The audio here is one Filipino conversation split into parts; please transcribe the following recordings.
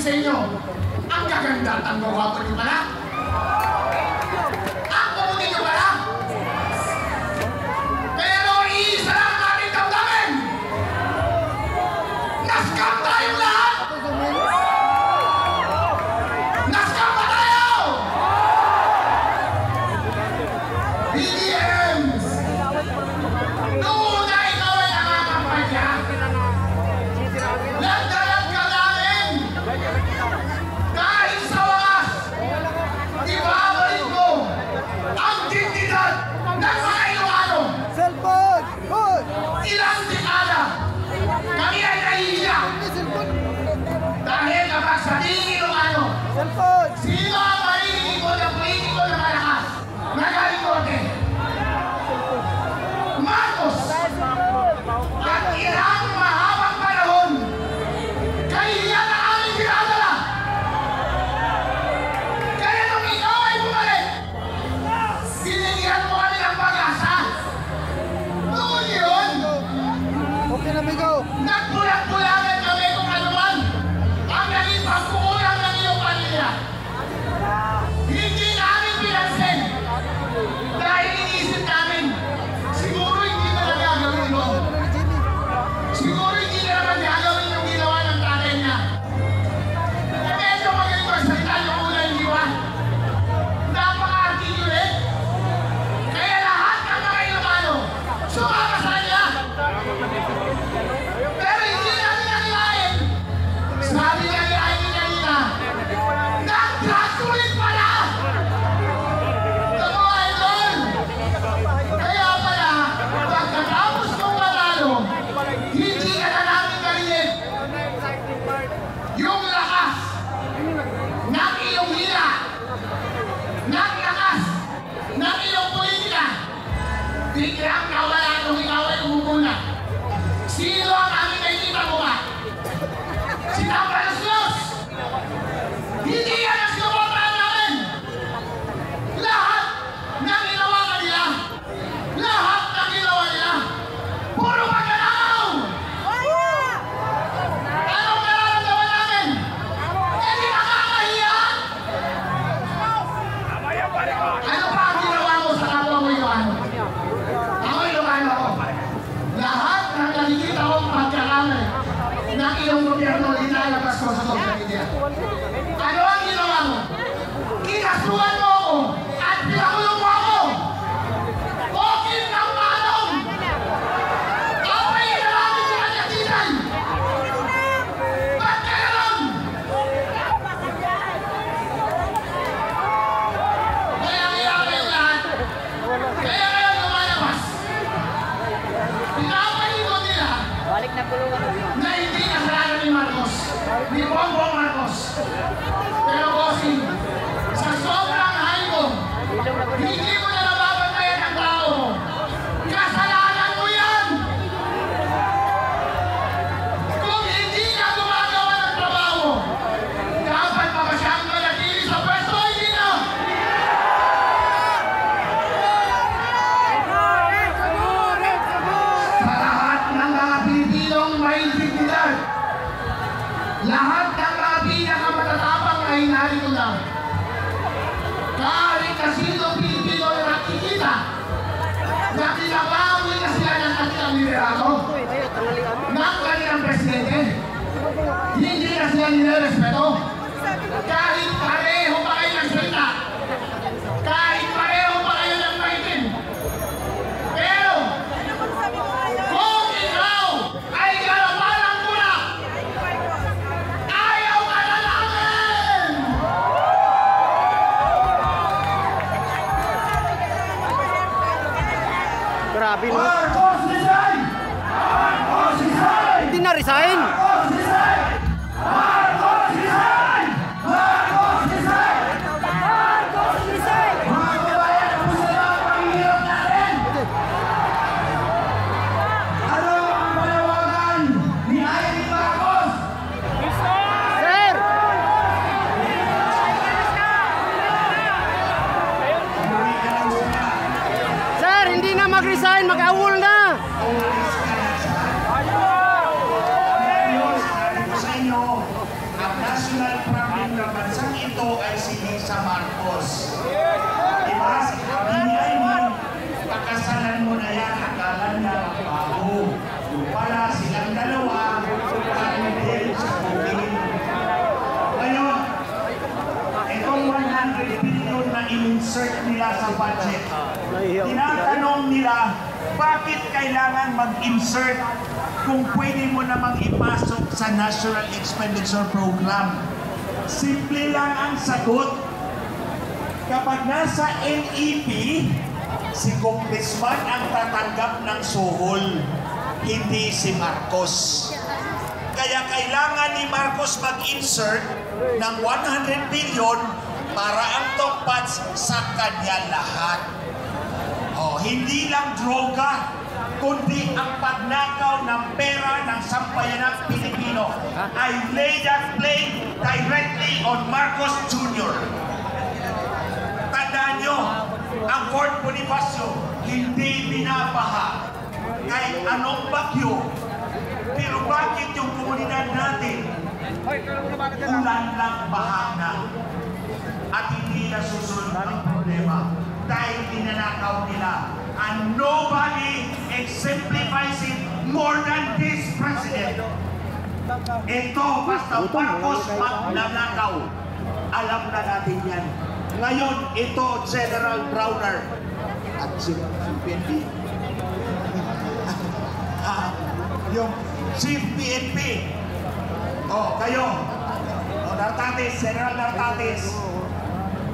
sa inyo, ang gaganda at ang gwapo niyo pala. Ang pumunti niyo pala. Pero iisa lang ang ating damdamin. Naskam tayong lahat. Naskam ba tayo? BDMs! Noon na ikaw ay nakakampanya. Nagdalag ka namin. Kahit sa wakas, ibabalik mo ang dignidad ng mga Ilocano. Cellphone! Good! Ilang dekada kami ay nahihiya. Dahil kapag sa tingin Ilocano, Cellphone! sino ang marinig ng politiko na malakas na galikote? Marcos! At ilang mahabang panahon, kahihiyan ang aming dinadala. Kaya nung ikaw ay bumalik, binigyan mo kami ng pag-asa. Noon yun, Okay na, Migo! nagbulag-bulagan kami kung ano man ang naging pagkukulang ng iyong pamilya. Hindi namin pinansin dahil iniisip namin, siguro hindi na lang gagawin mo. Siguro hindi na naman gagawin yung ginawa ng tatay niya. Medyo magaling magsalita yung ulan, di ba? Napaka-articulate. Kaya lahat ng mga Ilocano sumama sa kanya. Pero hindi namin nanilayan. Sabi niya ni Ivy kanina, nag-graduate pala! Ako, Idol! Kaya pala, pagkatapos mong manalo, hindi ka na namin galit. Yung lakas ng iyong hila, ng lakas ng iyong politika, biglang nawala nung ikaw ay umubuna. Sino ang aming nakikita mo ba? Si Tambalos Los! Hindi yan ang sinuportahan namin! Lahat ng ginawa kanila, lahat ng ginawa nila, puro magnanakaw! Anong nararamdaman namin? Hindi nakakahiya! Ano pa ang ginawa mo sa kapwa mo Ilocano? Ako Ilocano ako. Lahat ng nakikita kong pagkakamali ng iyong gobyerno ilalabas ko sa social media. Ano ang ginawa mo? Kinasuhan mo ako at pinakulong mo ako! Okay ng manong! Okay na namin si kanya tinay! Ba't ka naman? Kaya kayo lahat, kaya kayo lumalabas. Pinapalikod nila Balik na kulungan. na hindi kasalanan ni Marcos, ni Bongbong Marcos. Pero bossing, sa sobrang hayo, hindi mo na nababantayan ang tao mo. Kasalanan mo yan! Kung hindi ka gumagawa ng trabaho mo, dapat pa ba siyang manatili sa pwesto? Hindi na! Sa lahat ng mga Pilipinong may dignidad, lahat ng mga pinakamatatapang ay narito lang. Kahit na sino Pilipino na nakikita na pinabawi na sila ng kanilang liderato, ng kanilang presidente, hindi na sila nilerespeto. Kahit pareho pa kayo ng salita, kahit pareho pa kayo ng maitim. Pero, kung ikaw ay kalapalang muna, ayaw ka na namin! Grabe no? Marcos resign! Marcos resign! Hindi na-resign! Marcos resign! Marcos resign! Marcos resign! Marcos resign! Mga kabayan, kamusta na ang panghihirap natin? Ano ang panawagan ni Ivy Marcos? Sir! Sir, hindi na mag-resign, mag-awol na! Ayaw! budget. Nahihiya. Tinatanong nila, bakit kailangan mag-insert kung pwede mo namang ipasok sa National Expenditure Program? Simple lang ang sagot. Kapag nasa NEP, si Congressman ang tatanggap ng suhol, hindi si Marcos. Kaya kailangan ni Marcos mag-insert ng 100 billion para ang tokpats sa kanya lahat. Hindi lang droga, kundi ang pagnakaw ng pera ng sambayanang Pilipino. I lay that blame directly on Marcos Jr. Tandaan nyo, ang Fort Bonifacio hindi binabaha kahit anong bagyo. Pero bakit yung komunidad natin ulan lang, baha na at hindi na susunod ang problema dahil dinanakaw nila? And nobody exemplifies it more than this president. Ito, basta Marcos magnanakaw, alam na natin yan. Ngayon, ito, General Browner at si PNP. Yung Chief PNP. Kayo. Nartates, General Nartates.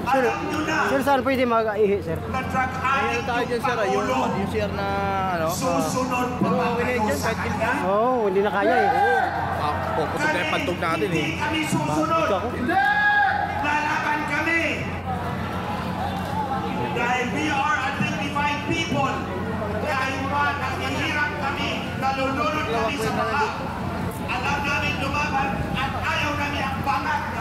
Alam nyo na. Sir, saan pwede mag-ihi, sir? Na drug addict yung Pangulo. Yung share na ano. Susunod pa ba kayo sa kanya? Oo, hindi na kaya eh. Puputok na yung pantog natin eh. Hindi kami susunod. Hindi! Lalaban kami. Dahil we are a dignified people. Dahil pa naghihirap kami, nalulunod kami sa baka. Alam namin lumaban at ayaw namin ang bangat na